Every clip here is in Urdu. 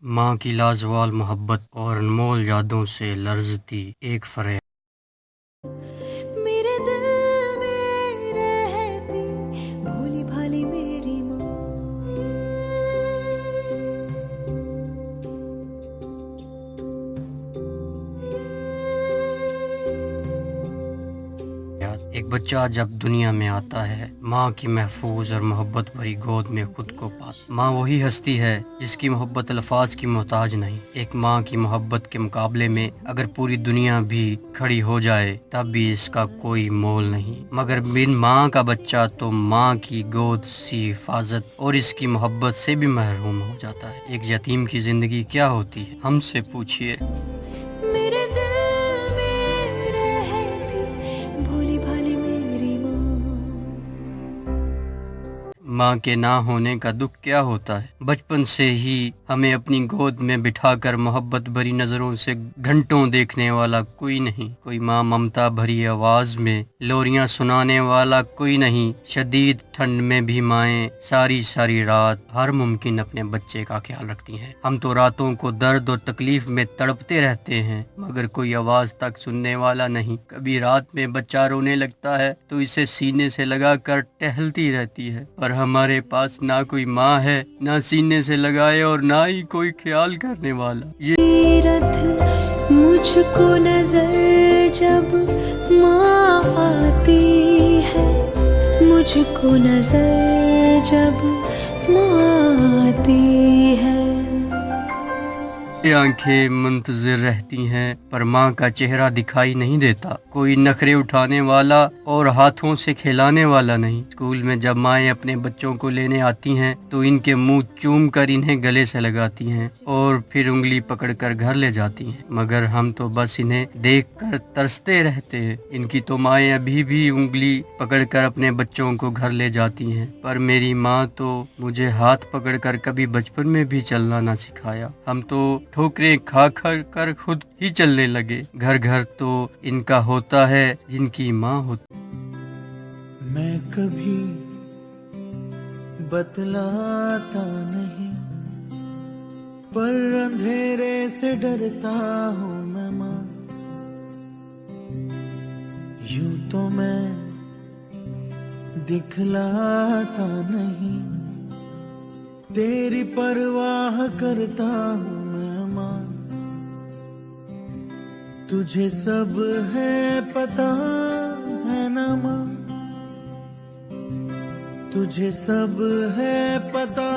ماں کی لازوال محبت اور انمول یادوں سے لرزتی ایک فریاد۔ میرے دل میں رہتی بھولی بھالی میری ماں۔ ایک بچہ جب دنیا میں آتا ہے ماں کی محفوظ اور محبت بھری گود میں خود کو پاتا۔ ماں وہی ہستی ہے جس کی محبت الفاظ کی محتاج نہیں۔ ایک ماں کی محبت کے مقابلے میں اگر پوری دنیا بھی کھڑی ہو جائے تب بھی اس کا کوئی مول نہیں، مگر بن ماں کا بچہ تو ماں کی گود سی حفاظت اور اس کی محبت سے بھی محروم ہو جاتا ہے۔ ایک یتیم کی زندگی کیا ہوتی ہے، ہم سے پوچھئے۔ میرے دل میں رہتی بھولی بھالی میری ماں۔ ماں کے نہ ہونے کا دکھ کیا ہوتا ہے۔ بچپن سے ہی ہمیں اپنی گود میں بٹھا کر محبت بھری نظروں سے گھنٹوں دیکھنے والا کوئی نہیں۔ کوئی ماں ممتا بھری آواز میں لوریاں سنانے والا کوئی نہیں۔ شدید ٹھنڈ میں بھی مائیں ساری ساری رات ہر ممکن اپنے بچے کا خیال رکھتی ہیں۔ ہم تو راتوں کو درد اور تکلیف میں تڑپتے رہتے ہیں مگر کوئی آواز تک سننے والا نہیں۔ کبھی رات میں بچہ رونے لگتا ہے تو اسے سینے سے لگا کر ٹہلتی رہتی ہے، پر ہمارے پاس نہ کوئی ماں ہے، نہ سینے سے لگائے اور نہ ہی کوئی خیال کرنے والا۔ یہ حیرت مجھ کو نظر جب ماں آتی ہے، مجھ کو نظر جب ماں آتی ہے۔ آنکھیں منتظر رہتی ہیں پر ماں کا چہرہ دکھائی نہیں دیتا۔ کوئی نخرے اٹھانے والا اور ہاتھوں سے کھلانے والا نہیں۔ اسکول میں جب مائیں اپنے بچوں کو لینے آتی ہیں تو ان کے منہ چوم کر انہیں گلے سے لگاتی ہیں اور پھر انگلی پکڑ کر گھر لے جاتی ہیں، مگر ہم تو بس انہیں دیکھ کر ترستے رہتے ہیں۔ ان کی تو مائیں ابھی بھی انگلی پکڑ کر اپنے بچوں کو گھر لے جاتی ہیں، پر میری ماں تو مجھے ہاتھ پکڑ کر کبھی بچپن میں بھی چلنا نہ سکھایا۔ ہم تو ٹھوکریں کھا کر خود ہی چلنے لگے۔ گھر گھر تو ان کا ہوتا ہے جن کی ماں ہوتی۔ میں کبھی بتلاتا نہیں پر اندھیرے سے ڈرتا ہوں میں ماں، یوں تو میں دکھلاتا نہیں، تیری پرواہ کرتا ہوں میں ماں، تجھے سب ہے پتہ ہے نا ماں، تجھے سب ہے پتہ۔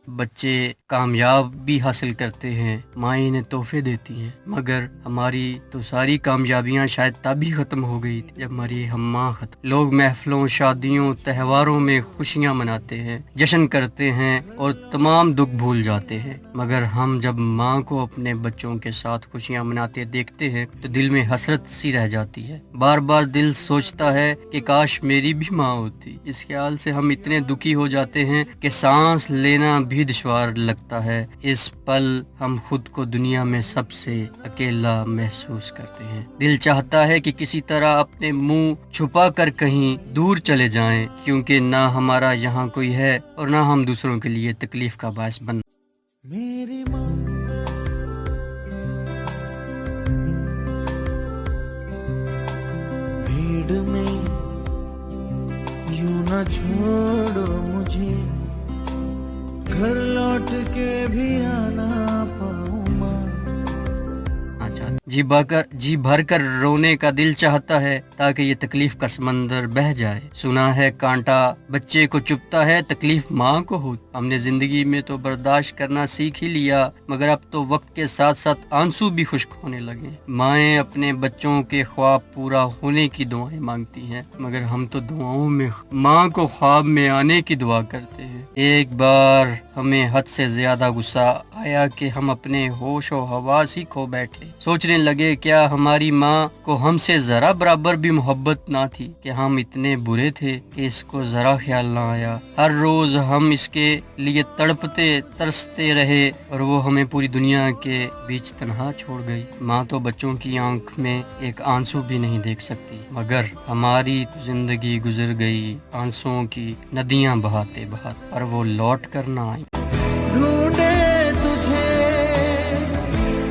بچے کامیابی حاصل کرتے ہیں، مائیں انہیں تحفے دیتی ہیں، مگر ہماری تو ساری کامیابیاں شاید تب ہی ختم ہو گئی تھی جب ہماری ہم ماں ختم۔ لوگ محفلوں، شادیوں، تہواروں میں خوشیاں مناتے ہیں، جشن کرتے ہیں اور تمام دکھ بھول جاتے ہیں، مگر ہم جب ماں کو اپنے بچوں کے ساتھ خوشیاں مناتے دیکھتے ہیں تو دل میں حسرت سی رہ جاتی ہے۔ بار بار دل سوچتا ہے کہ کاش میری بھی ماں ہوتی۔ اس خیال سے ہم اتنے دکھی ہو جاتے ہیں کہ سانس لینا بھی دشوار لگتا ہے۔ اس پل ہم خود کو دنیا میں سب سے اکیلا محسوس کرتے ہیں۔ دل چاہتا ہے کہ کسی طرح اپنے منہ چھپا کر کہیں دور چلے جائیں، کیونکہ نہ ہمارا یہاں کوئی ہے اور نہ ہم دوسروں کے لیے تکلیف کا باعث بن۔ میری ماں بھیڑ میں یوں نہ چھوڑو مجھے، گھر لوٹ کے بھی آنا پاؤں ماں۔ جی بھر کر رونے کا دل چاہتا ہے تاکہ یہ تکلیف کا سمندر بہہ جائے۔ سنا ہے کانٹا بچے کو چبھتا ہے، تکلیف ماں کو ہو۔ ہم نے زندگی میں تو برداشت کرنا سیکھ ہی لیا، مگر اب تو وقت کے ساتھ ساتھ آنسو بھی خشک ہونے لگے۔ مائیں اپنے بچوں کے خواب پورا ہونے کی دعائیں مانگتی ہیں، مگر ہم تو دعاؤں میں ماں کو خواب میں آنے کی دعا کرتے ہیں۔ ایک بار ہمیں حد سے زیادہ غصہ آیا کہ ہم اپنے ہوش و حواس ہی کھو بیٹھے۔ سوچنے لگے کیا ہماری ماں کو ہم سے ذرا برابر بھی محبت نہ تھی، کہ ہم اتنے برے تھے کہ اس کو ذرا خیال نہ آیا۔ ہر روز ہم اس کے لیے تڑپتے ترستے رہے اور وہ ہمیں پوری دنیا کے بیچ تنہا چھوڑ گئی۔ ماں تو بچوں کی آنکھ میں ایک آنسو بھی نہیں دیکھ سکتی، مگر ہماری زندگی گزر گئی آنسوؤں کی ندیاں بہاتے بہاتے، پر وہ لوٹ کر نہ آئی۔